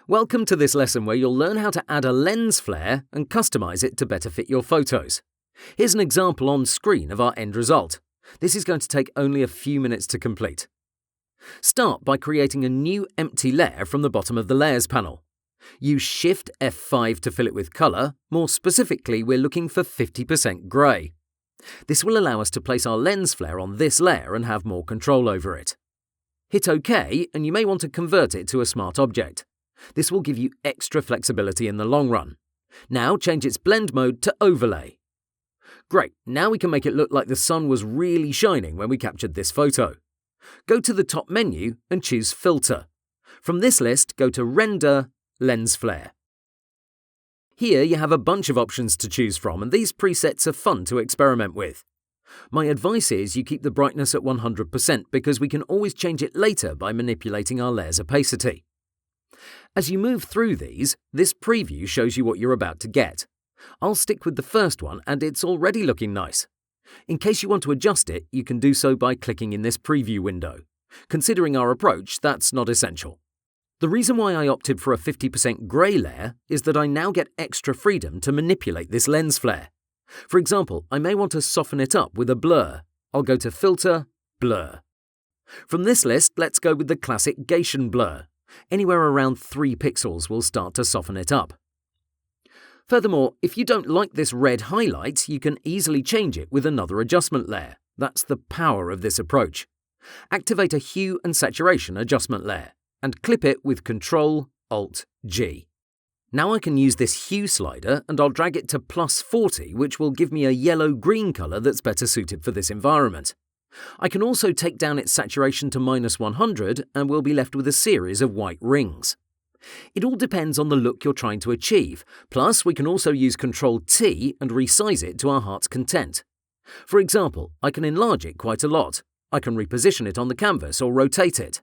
Welcome to this lesson where you'll learn how to add a lens flare and customize it to better fit your photos. Here's an example on screen of our end result. This is going to take only a few minutes to complete. Start by creating a new empty layer from the bottom of the Layers panel. Use Shift F5 to fill it with color. More specifically, we're looking for 50% grey. This will allow us to place our lens flare on this layer and have more control over it. Hit OK, and you may want to convert it to a smart object. This will give you extra flexibility in the long run. Now change its blend mode to overlay. Great, now we can make it look like the sun was really shining when we captured this photo. Go to the top menu and choose Filter. From this list, go to Render, Lens Flare. Here you have a bunch of options to choose from, and these presets are fun to experiment with. My advice is you keep the brightness at 100% because we can always change it later by manipulating our layer's opacity. As you move through these, this preview shows you what you're about to get. I'll stick with the first one, and it's already looking nice. In case you want to adjust it, you can do so by clicking in this preview window. Considering our approach, that's not essential. The reason why I opted for a 50% grey layer is that I now get extra freedom to manipulate this lens flare. For example, I may want to soften it up with a blur. I'll go to Filter, Blur. From this list, let's go with the classic Gaussian blur. Anywhere around 3 pixels will start to soften it up. Furthermore, if you don't like this red highlight, you can easily change it with another adjustment layer. That's the power of this approach. Activate a Hue and Saturation adjustment layer and clip it with Ctrl-Alt-G. Now I can use this hue slider and I'll drag it to +40, which will give me a yellow-green color that's better suited for this environment. I can also take down its saturation to -100 and we'll be left with a series of white rings. It all depends on the look you're trying to achieve, plus we can also use Ctrl-T and resize it to our heart's content. For example, I can enlarge it quite a lot. I can reposition it on the canvas or rotate it.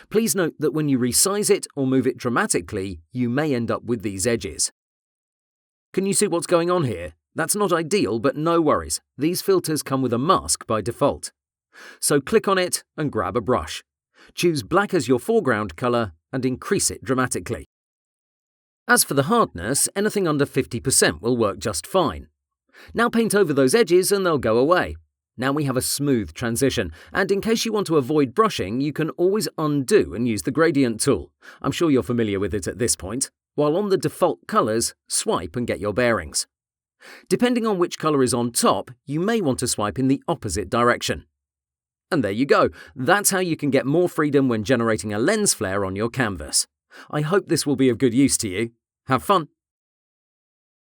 Please note that when you resize it or move it dramatically, you may end up with these edges. Can you see what's going on here? That's not ideal, but no worries. These filters come with a mask by default. So click on it and grab a brush. Choose black as your foreground color and increase it dramatically. As for the hardness, anything under 50% will work just fine. Now paint over those edges and they'll go away. Now we have a smooth transition, and in case you want to avoid brushing, you can always undo and use the gradient tool. I'm sure you're familiar with it at this point. While on the default colors, swipe and get your bearings. Depending on which color is on top, you may want to swipe in the opposite direction. And there you go. That's how you can get more freedom when generating a lens flare on your canvas. I hope this will be of good use to you. Have fun!